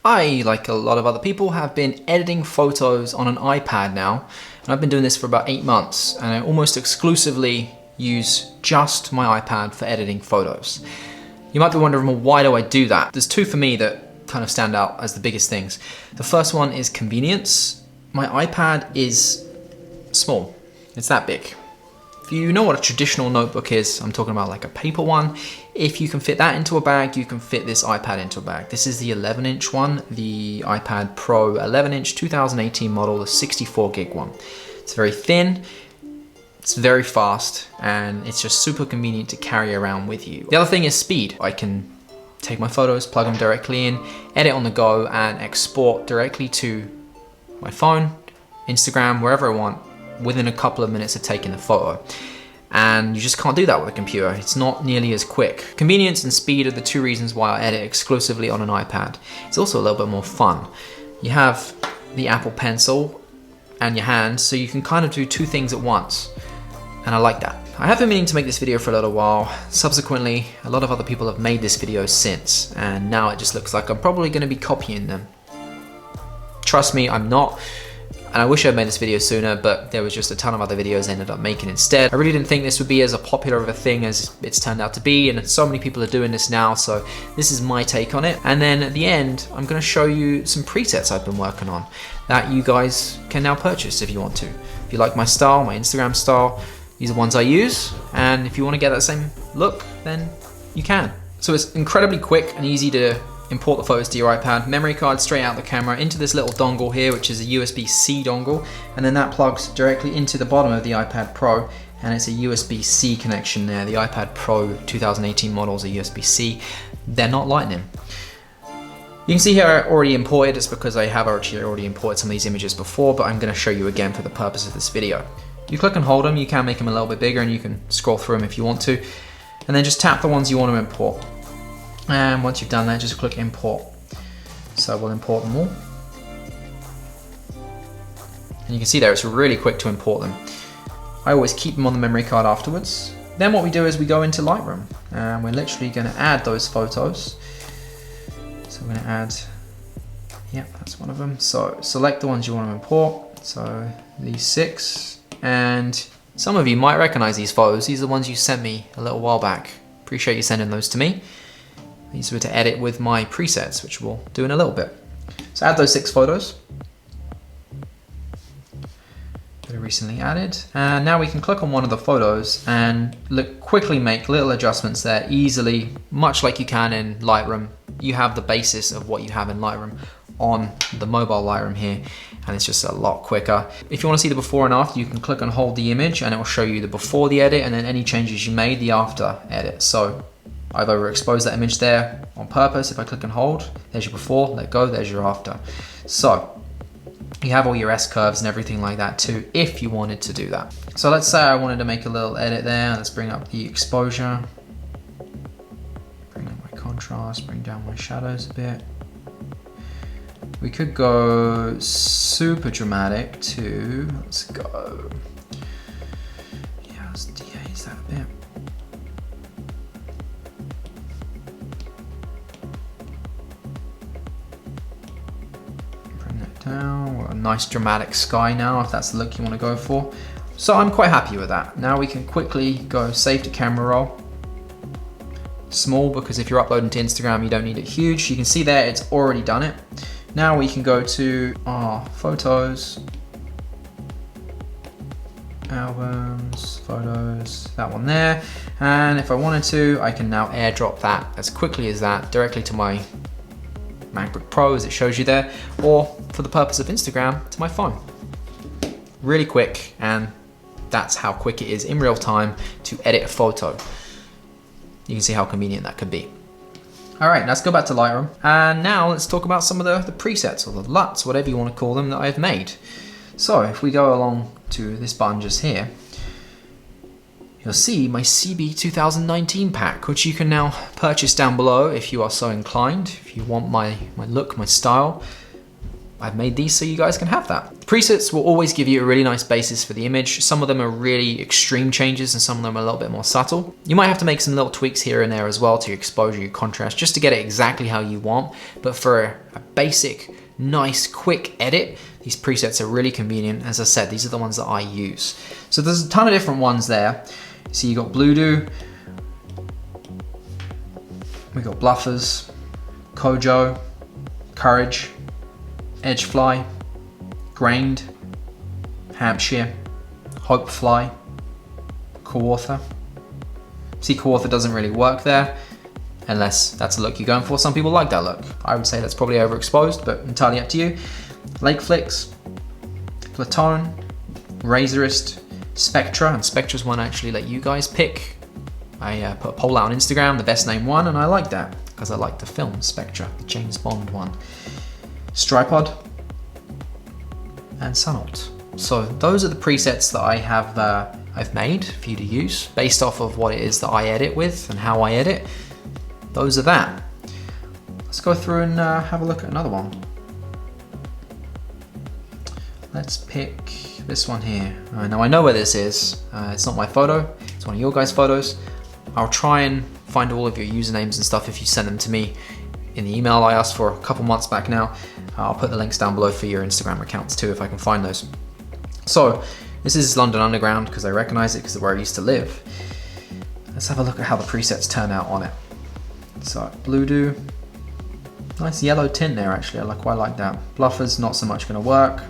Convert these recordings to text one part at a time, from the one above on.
I, like a lot of other people, have been editing photos on an iPad now, and I've been doing this for about 8 months, and I almost exclusively use just my iPad for editing photos. You might be wondering, well, why do I do that? There's two for me that kind of stand out as the biggest things. The first one is convenience. My iPad is small. It's that big. If you know what a traditional notebook is, I'm talking about like a paper one. If you can fit that into a bag, you can fit this iPad into a bag. This is the 11-inch one, the iPad Pro 11-inch 2018 model, the 64 gig one. It's very thin, it's very fast, and it's just super convenient to carry around with you. The other thing is speed. I can take my photos, plug them directly in, edit on the go, and export directly to my phone, Instagram, wherever I want, within a couple of minutes of taking the photo. And you just can't do that with a computer. It's not nearly as quick. Convenience and speed are the two reasons why I edit exclusively on an iPad. It's also a little bit more fun. You have the Apple Pencil and your hand, so you can kind of do two things at once. And I like that. I have been meaning to make this video for a little while. Subsequently, a lot of other people have made this video since, and now it just looks like I'm probably gonna be copying them. Trust me, I'm not. And I wish I'd made this video sooner, but there was just a ton of other videos I ended up making instead. I really didn't think this would be as popular of a thing as it's turned out to be, and so many people are doing this now, so this is my take on it. And then at the end, I'm gonna show you some presets I've been working on that you guys can now purchase if you want to. If you like my style, my Instagram style, these are ones I use, and if you wanna get that same look, then you can. So it's incredibly quick and easy to import the photos to your iPad. Memory card straight out the camera into this little dongle here, which is a USB-C dongle, and then that plugs directly into the bottom of the iPad Pro, and it's a USB-C connection there. The iPad Pro 2018 models are USB-C. They're not Lightning. You can see here I already imported. It's because I have actually already imported some of these images before, but I'm going to show you again for the purpose of this video. You click and hold them. You can make them a little bit bigger, and you can scroll through them if you want to, and then just tap the ones you want to import. And once you've done that, just click import. So we'll import them all. And you can see there, it's really quick to import them. I always keep them on the memory card afterwards. Then what we do is we go into Lightroom, and we're literally going to add those photos. So we're going to add, yeah, that's one of them. So select the ones you want to import. So these 6, and some of you might recognize these photos. These are the ones you sent me a little while back. Appreciate you sending those to me. These were to edit with my presets, which we'll do in a little bit. So add those 6 photos that are recently added. And now we can click on one of the photos and quickly make little adjustments there easily, much like you can in Lightroom. You have the basis of what you have in Lightroom on the mobile Lightroom here, and it's just a lot quicker. If you want to see the before and after, you can click and hold the image, and it will show you the before the edit, and then any changes you made, the after edit. So I've overexposed that image there on purpose. If I click and hold, there's your before, let go, there's your after. So you have all your S-curves and everything like that too, if you wanted to do that. So let's say I wanted to make a little edit there. Let's bring up the exposure, bring up my contrast, bring down my shadows a bit. We could go super dramatic to, let's go, yeah, let's de-haze that a bit. Now, a nice dramatic sky now, if that's the look you want to go for. So I'm quite happy with that. Now we can quickly go save to camera roll. Small, because if you're uploading to Instagram, you don't need it huge. You can see there, it's already done it. Now we can go to our photos, albums, photos, that one there. And if I wanted to, I can now airdrop that as quickly as that directly to my MacBook Pro, as it shows you there, or for the purpose of Instagram, to my phone. Really quick, and that's how quick it is in real time to edit a photo. You can see how convenient that could be. All right, let's go back to Lightroom, and now let's talk about some of the presets, or the LUTs, whatever you want to call them, that I've made. So if we go along to this button just here, you'll see my CB 2019 pack, which you can now purchase down below if you are so inclined. If you want my look, my style, I've made these so you guys can have that. Presets will always give you a really nice basis for the image. Some of them are really extreme changes and some of them are a little bit more subtle. You might have to make some little tweaks here and there as well to your exposure, your contrast, just to get it exactly how you want. But for a basic, nice, quick edit, these presets are really convenient. As I said, these are the ones that I use. So there's a ton of different ones there. So you got Bluedo, we got Bluffers, Kojo, Courage, Edgefly, Grained, Hampshire, Hopefly, Co-author. See, Co-author doesn't really work there, unless that's the look you're going for. Some people like that look. I would say that's probably overexposed, but entirely up to you. Lakeflix, Platone, Razorist, Spectra, and Spectra's one I actually let you guys pick. I put a poll out on Instagram, the best name won, and I like that, because I like the film Spectra, the James Bond one. Stripod, and Shoutout. So those are the presets that I have I've made for you to use based off of what it is that I edit with and how I edit. Those are that. Let's go through and have a look at another one. Let's pick this one here. Now I know where this is. It's not my photo, it's one of your guys' photos. I'll try and find all of your usernames and stuff if you send them to me in the email I asked for a couple months back now. I'll put the links down below for your Instagram accounts too if I can find those. So this is London Underground because I recognize it because of where I used to live. Let's have a look at how the presets turn out on it. So Bluedo, nice yellow tint there actually, I quite like that. Bluffers, not so much gonna work.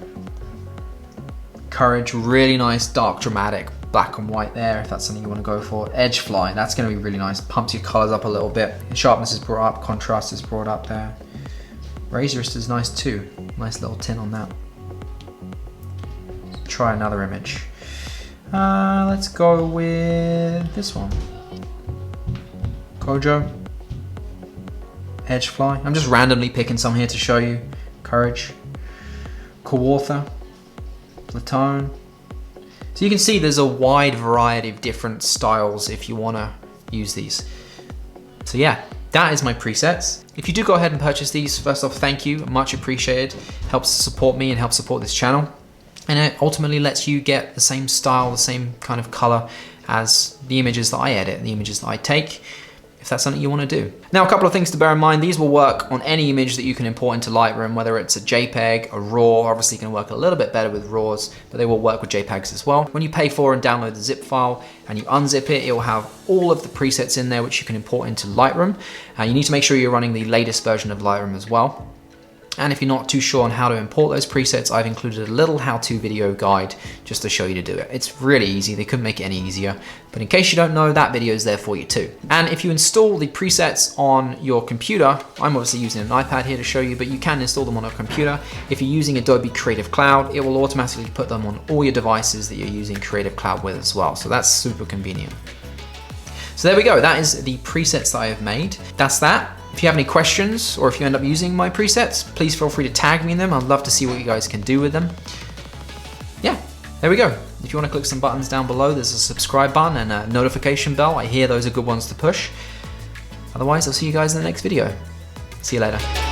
Courage, really nice dark dramatic black and white there if that's something you want to go for. Edgefly, that's going to be really nice, pumps your colors up a little bit. Sharpness is brought up, contrast is brought up there. Razorist is nice too, nice little tint on that. Let's try another image. Let's go with this one. Kojo, Edgefly. I'm just randomly picking some here to show you. Courage, Co-author, Platone. So you can see there's a wide variety of different styles if you want to use these. So yeah, that is my presets. If you do go ahead and purchase these, first off, thank you, much appreciated. Helps support me and helps support this channel. And it ultimately lets you get the same style, the same kind of color as the images that I edit, the images that I take, if that's something you want to do. Now, a couple of things to bear in mind. These will work on any image that you can import into Lightroom, whether it's a JPEG, a RAW, obviously can work a little bit better with RAWs, but they will work with JPEGs as well. When you pay for and download the zip file and you unzip it, it will have all of the presets in there which you can import into Lightroom. You need to make sure you're running the latest version of Lightroom as well. And if you're not too sure on how to import those presets, I've included a little how-to video guide just to show you to do it. It's really easy, they couldn't make it any easier. But in case you don't know, that video is there for you too. And if you install the presets on your computer, I'm obviously using an iPad here to show you, but you can install them on a computer. If you're using Adobe Creative Cloud, it will automatically put them on all your devices that you're using Creative Cloud with as well. So that's super convenient. So there we go, that is the presets that I have made. That's that. If you have any questions or if you end up using my presets, please feel free to tag me in them. I'd love to see what you guys can do with them. Yeah, there we go. If you want to click some buttons down below, there's a subscribe button and a notification bell. I hear those are good ones to push. Otherwise, I'll see you guys in the next video. See you later.